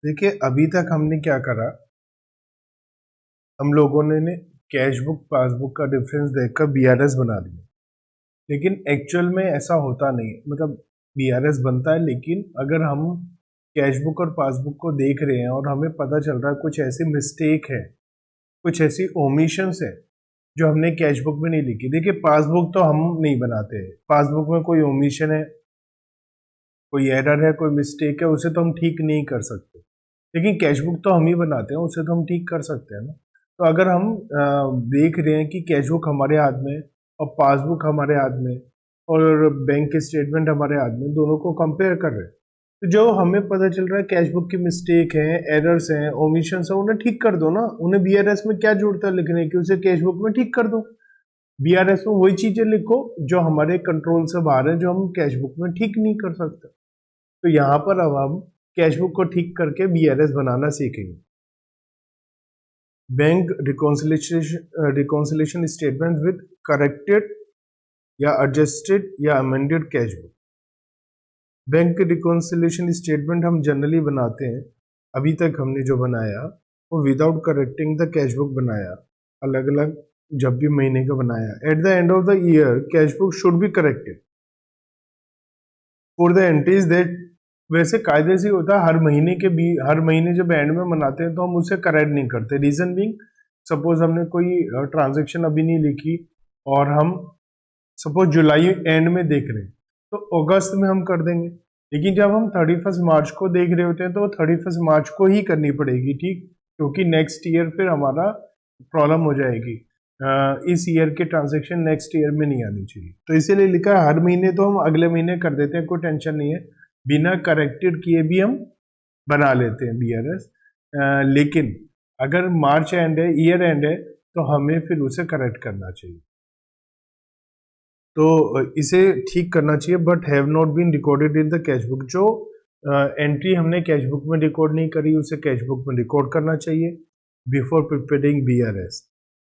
देखिए अभी तक हमने क्या करा, हम लोगों ने कैश बुक पासबुक का डिफरेंस देखकर बीआरएस बना दिया, लेकिन एक्चुअल में ऐसा होता नहीं है। मतलब बीआरएस बनता है, लेकिन अगर हम कैश बुक और पासबुक को देख रहे हैं और हमें पता चल रहा है कुछ ऐसी मिस्टेक है, कुछ ऐसी ओमिशंस है जो हमने कैश बुक में नहीं लिखी। देखिए पासबुक तो हम नहीं बनाते हैं, पासबुक में कोई ओमिशन है, कोई एरर है, कोई मिस्टेक है, उसे तो हम ठीक नहीं कर सकते। लेकिन कैश बुक तो हम ही बनाते हैं, उसे तो हम ठीक कर सकते हैं ना। तो अगर हम देख रहे हैं कि कैश बुक हमारे हाथ में और पासबुक हमारे हाथ में और बैंक के स्टेटमेंट हमारे हाथ में, दोनों को कंपेयर कर रहे हैं, तो जो हमें पता चल रहा है कैश बुक की मिस्टेक है, एरर्स हैं, ओमिशंस है, उन्हें ठीक कर दो ना। उन्हें बीआरएस में क्या जरूरत है लिखने की, उसे कैश बुक में ठीक कर दो। बीआरएस में वही चीजें लिखो जो हमारे कंट्रोल से बाहर है, जो हम कैश बुक में ठीक नहीं कर सकते। तो यहाँ पर अब हम कैश बुक को ठीक करके बीआरएस बनाना सीखेंगे। Bank reconciliation statement with corrected या एडजस्टेड या amended cash book. Bank reconciliation statement हम जनरली बनाते हैं, अभी तक हमने जो बनाया वो without correcting the cash book बनाया, अलग अलग जब भी महीने का बनाया। At the end of the year cash book should be corrected for the entries that, वैसे कायदे से होता है, हर महीने जब एंड में मनाते हैं तो हम उसे करेक्ट नहीं करते। रीजन बीइंग, सपोज हमने कोई ट्रांजैक्शन अभी नहीं लिखी और हम सपोज जुलाई एंड में देख रहे हैं, तो अगस्त में हम कर देंगे। लेकिन जब हम 31 मार्च को देख रहे होते हैं तो 31 मार्च को ही करनी पड़ेगी, ठीक, क्योंकि नेक्स्ट ईयर फिर हमारा प्रॉब्लम हो जाएगी। इस ईयर के ट्रांजेक्शन नेक्स्ट ईयर में नहीं आनी चाहिए, तो इसीलिए लिखा है हर महीने, तो हम अगले महीने कर देते हैं, कोई टेंशन नहीं है, बिना करेक्टेड किए भी हम बना लेते हैं बीआरएस। लेकिन अगर मार्च एंड है, ईयर एंड है, तो हमें फिर उसे करेक्ट करना चाहिए। तो इसे ठीक करना चाहिए, but have not been recorded in the cash book. जो एंट्री हमने कैश बुक में रिकॉर्ड नहीं करी, उसे कैश बुक में रिकॉर्ड करना चाहिए before preparing BRS.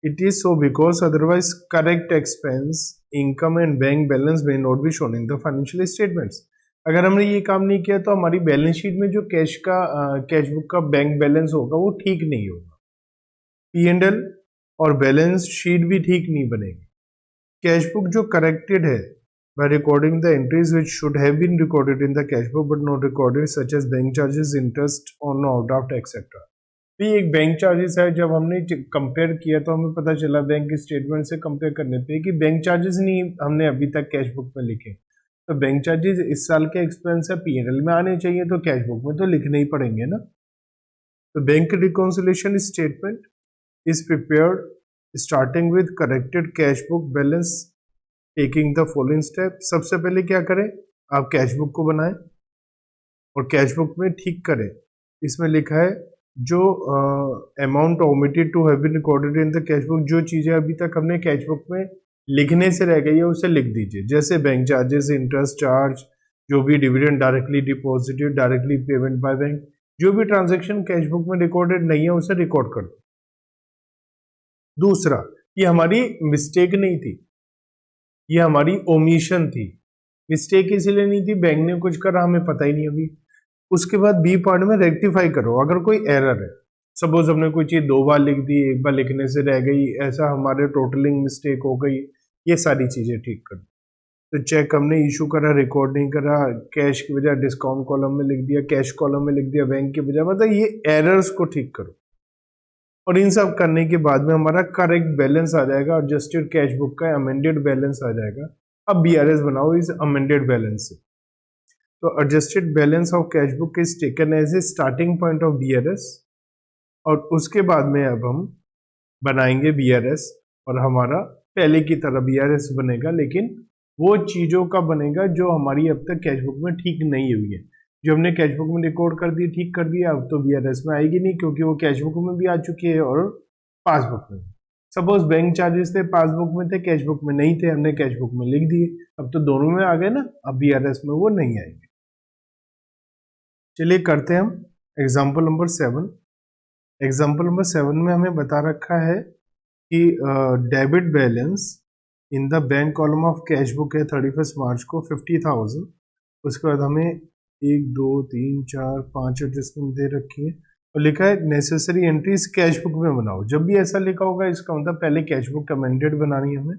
It is so because otherwise correct expense, income and bank balance may not be shown in the financial statements. अगर हमने ये काम नहीं किया तो हमारी बैलेंस शीट में जो कैश बुक का बैंक बैलेंस होगा वो ठीक नहीं होगा, पी&एल और बैलेंस शीट भी ठीक नहीं बनेगी। कैश बुक जो करेक्टेड है by recording the entries which should have been recorded in the cash book but not recorded, such as bank charges, interest on overdraft etc. भी एक बैंक चार्जेस है, जब हमने कंपेयर किया तो हमें पता चला बैंक स्टेटमेंट से कंपेयर करने पे कि बैंक चार्जेस नहीं हमने अभी तक कैश बुक में लिखे। तो बैंक चार्जेस इस साल के एक्सपेंस है, पी&एल में आने चाहिए, तो कैश बुक में तो लिखने ही पड़ेंगे ना। तो bank reconciliation statement is prepared starting with corrected cash book balance, taking the following step। सबसे पहले क्या करें, आप कैश बुक को बनाएं और कैश बुक में ठीक करें। इसमें लिखा है जो amount omitted to have been recorded in the cash book, जो चीजें अभी तक हमने कैश बुक में लिखने से रह गई है उसे लिख दीजिए, जैसे बैंक चार्जेस, इंटरेस्ट चार्ज, जो भी dividend directly deposited, directly payment by bank, जो भी ट्रांजेक्शन कैश बुक में रिकॉर्डेड नहीं है उसे रिकॉर्ड कर दो। दूसरा, ये हमारी मिस्टेक नहीं थी, ये हमारी ओमिशन थी। मिस्टेक इसलिए नहीं थी, बैंक ने कुछ करा हमें पता ही नहीं अभी। उसके बाद बी पार्ट में रेक्टिफाई करो अगर कोई एरर है। सपोज हमने कोई चीज 2 बार लिख दी, एक बार लिखने से रह गई, ऐसा हमारे टोटलिंग मिस्टेक हो गई, ये सारी चीजें ठीक करो। तो चेक हमने इशू करा, रिकॉर्ड नहीं करा, कैश की बजाय डिस्काउंट कॉलम में लिख दिया, कैश कॉलम में लिख दिया बैंक की बजाय, मतलब ये एरर्स को ठीक करो। और इन सब करने के बाद में हमारा करेक्ट बैलेंस आ जाएगा, एडजस्टेड कैश बुक का अमेंडेड बैलेंस आ जाएगा। अब बीआरएस बनाओ इस अमेंडेड बैलेंस से। तो adjusted balance of cash book is taken as a starting point of BRS, और उसके बाद में अब हम बनाएंगे बीआरएस, और हमारा पहले की तरह बीआरएस बनेगा, लेकिन वो चीजों का बनेगा जो हमारी अब तक कैश बुक में ठीक नहीं हुई है। जो हमने कैश बुक में रिकॉर्ड कर दी, ठीक कर दिया, अब तो बीआरएस में आएगी नहीं, क्योंकि वो कैश बुक में भी आ चुकी है और पासबुक में। सपोज बैंक चार्जेस थे, पासबुक में थे, कैश बुक में नहीं थे, हमने कैश बुक में लिख दिए, अब तो दोनों में आ गए ना, अब बीआरएस में वो नहीं आएंगे। चलिए करते हैं हम एग्जाम्पल नंबर 7। एग्जाम्पल नंबर 7 में हमें बता रखा है कि debit balance in the bank column of cash book है 31 मार्च को 50,000। उसके बाद हमें 1 2 3 4 5 एडजस्टमेंट दे रखी है और लिखा है नेसेसरी एंट्रीज कैश बुक में बनाओ। जब भी ऐसा लिखा होगा इसका मतलब पहले कैश बुक अमेंडेड बनानी है हमें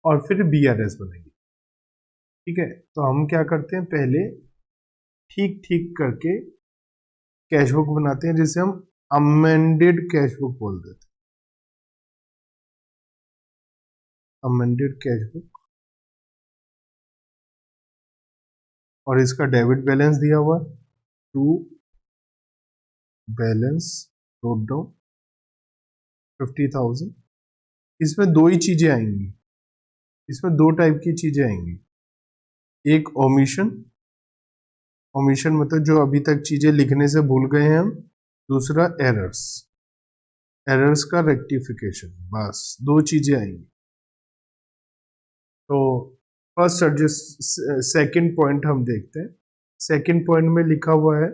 और फिर बीआरएस बनेगी। ठीक है, तो हम क्या करते हैं, पहले ठीक ठीक करके कैश बुक बनाते हैं जिसे हम अमेंडेड कैश बुक बोल देते हैं, अमेंडेड कैश बुक। और इसका डेबिट बैलेंस दिया हुआ टू बैलेंस रोट डाउन 50,000। इसमें दो ही चीजें आएंगी, इसमें दो टाइप की चीजें आएंगी, एक ओमिशन, ओमिशन मतलब जो अभी तक चीजें लिखने से भूल गए हैं हम, दूसरा एरर्स, एरर्स का रेक्टिफिकेशन, बस दो चीजें आएंगी। तो फर्स्ट एडजस्ट सेकंड पॉइंट हम देखते हैं। सेकंड पॉइंट में लिखा हुआ है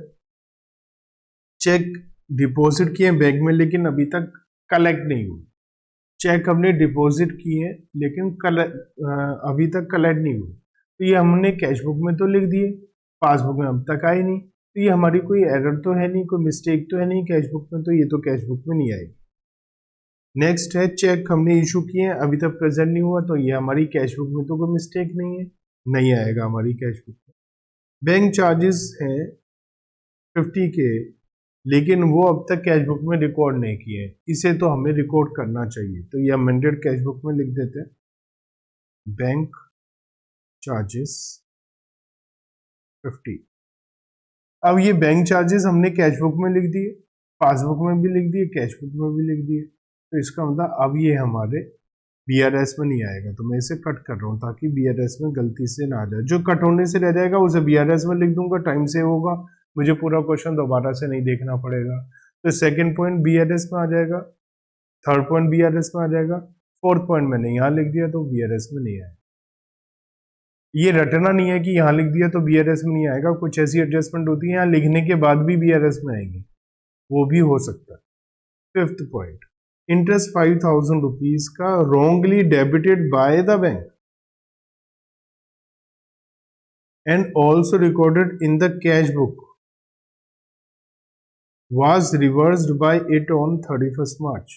चेक डिपॉजिट किए बैंक में लेकिन अभी तक कलेक्ट नहीं हुए। चेक हमने डिपॉजिट किए लेकिन अभी तक कलेक्ट नहीं हुए, तो ये हमने कैश बुक में तो लिख दिए, पासबुक में अब तक आए नहीं, तो ये हमारी कोई एरर तो है नहीं, कोई मिस्टेक तो है नहीं कैश बुक में, तो ये तो कैश बुक में नहीं आएगी। नेक्स्ट है चेक हमने इशू किए अभी तक प्रेजेंट नहीं हुआ, तो ये हमारी कैश बुक में तो कोई मिस्टेक नहीं है, नहीं आएगा हमारी कैश बुक में। बैंक चार्जेस है 50K लेकिन वो अब तक कैश बुक में रिकॉर्ड नहीं किए, इसे तो हमें रिकॉर्ड करना चाहिए, तो ये अमेंडेड कैश बुक में लिख देते हैं बैंक चार्जेस 50। अब ये बैंक चार्जेस हमने कैश बुक में लिख दिए, पासबुक में भी लिख दिए, कैश बुक में भी लिख दिए, तो इसका मतलब अब ये हमारे बीआरएस में नहीं आएगा, तो मैं इसे कट कर रहा हूँ ताकि बीआरएस में गलती से ना आ जाए। जो कट होने से रह जाएगा उसे बीआरएस में लिख दूंगा, टाइम सेव होगा, मुझे पूरा क्वेश्चन दोबारा से नहीं देखना पड़ेगा। तो सेकंड पॉइंट बीआरएस में आ जाएगा, थर्ड पॉइंट बीआरएस में आ जाएगा, फोर्थ पॉइंट मैंने यहाँ लिख दिया तो बीआरएस में नहीं आएगा। ये रटना नहीं है कि यहाँ लिख दिया तो बीआरएस में नहीं आएगा, कुछ ऐसी एडजस्टमेंट होती है यहाँ लिखने के बाद भी बीआरएस में आएगी, वो भी हो सकता है। फिफ्थ पॉइंट, इंटरेस्ट 5,000 रुपीज का wrongly debited by the bank and also recorded in the cash book was reversed by it on 31st March।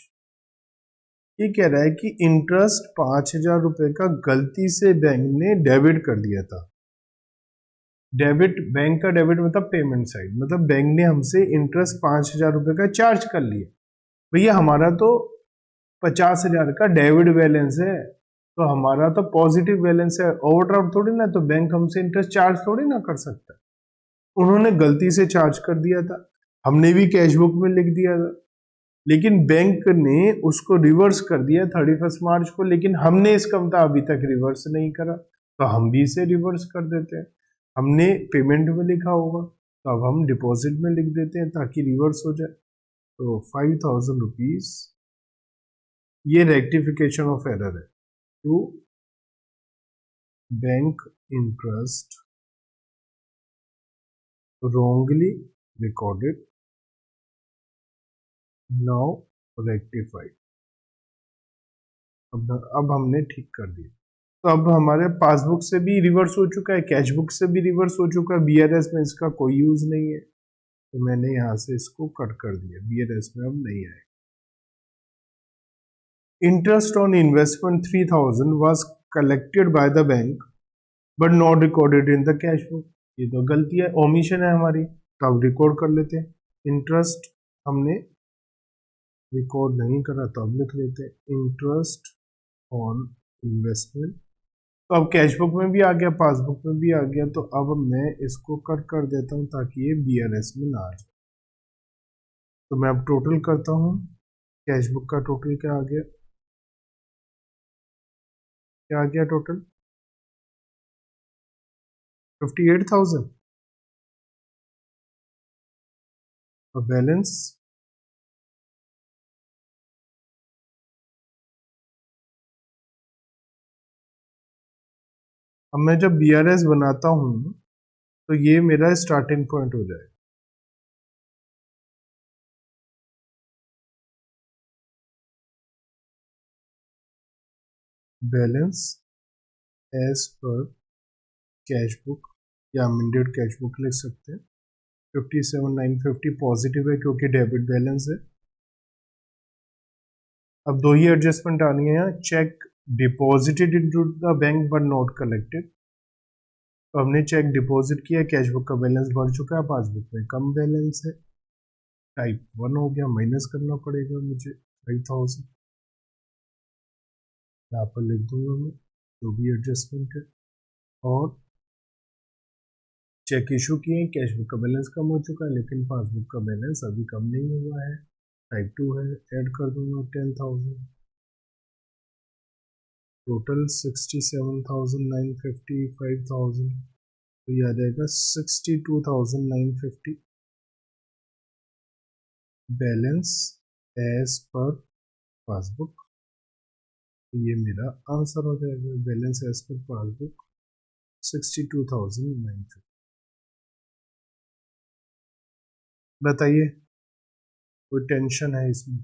ये कह रहा है कि इंटरेस्ट 5,000 रुपए का गलती से बैंक ने डेबिट कर दिया था। डेबिट, बैंक का डेबिट मतलब पेमेंट साइड, मतलब बैंक ने हमसे इंटरेस्ट 5,000 रुपए का चार्ज कर लिया। भैया हमारा तो 50,000 का डेबिट बैलेंस है, तो हमारा तो पॉजिटिव बैलेंस है, ओवरड्राफ्ट थोड़ी ना, तो बैंक हमसे इंटरेस्ट चार्ज थोड़ी ना कर सकता। उन्होंने गलती से चार्ज कर दिया था, हमने भी कैश बुक में लिख दिया था, लेकिन बैंक ने उसको रिवर्स कर दिया 31 मार्च को, लेकिन हमने इसका मतलब अभी तक रिवर्स नहीं करा, तो हम भी इसे रिवर्स कर देते हैं। हमने पेमेंट में लिखा होगा तो अब हम डिपॉजिट में लिख देते हैं ताकि रिवर्स हो जाए। तो 5,000 रुपीज ये रेक्टिफिकेशन ऑफ एरर है to bank interest wrongly recorded, now rectified। अब हमने ठीक कर दिया, तो अब हमारे पासबुक से भी रिवर्स हो चुका है, कैश बुक से भी रिवर्स हो चुका है, बीआरएस में इसका कोई यूज नहीं है, तो मैंने यहां से इसको कट कर दिया, बीआरएस में अब नहीं आए। Interest on investment 3,000 was collected by the bank but not recorded in the cash book। ये तो गलती है, ओमिशन है हमारी, तो अब रिकॉर्ड कर लेते हैं। इंटरेस्ट हमने रिकॉर्ड नहीं करा तो अब लिख लेते हैं इंटरेस्ट ऑन इन्वेस्टमेंट, तो अब कैश बुक में भी आ गया, पासबुक में भी आ गया, तो अब मैं इसको कट कर देता हूं ताकि ये बीआरएस में ना आ जाए। तो मैं अब टोटल करता हूं, कैश बुक का टोटल क्या आ गया, क्या आ गया टोटल 58,000 और बैलेंस अब मैं जब बीआरएस बनाता हूं तो ये मेरा स्टार्टिंग पॉइंट हो जाए, balance as per cash book या अमेंडेड कैश बुक लिख सकते हैं। 57,950 पॉजिटिव है क्योंकि डेबिट बैलेंस है। अब दो ही एडजस्टमेंट आनी है यहाँ, check deposited into the bank but not collected. तो हमने चेक डिपॉजिट किया, कैश बुक का बैलेंस बढ़ चुका है, पासबुक में कम बैलेंस है, टाइप 1 हो गया, माइनस करना पड़ेगा मुझे 5,000, यहाँ पर लिख दूंगा मैं जो भी एडजस्टमेंट है। और चेक इशू किए, कैश बुक का बैलेंस कम हो चुका है लेकिन पासबुक का बैलेंस अभी कम नहीं हुआ है, टाइप 2 है, ऐड कर दूंगा 10,000, टोटल 67,950, 5,000, तो ये आ जाएगा 62,950 बैलेंस एज पर पासबुक। तो ये मेरा आंसर हो जाएगा, बैलेंस एज पर पासबुक 62,950। बताइए कोई टेंशन है इसमें?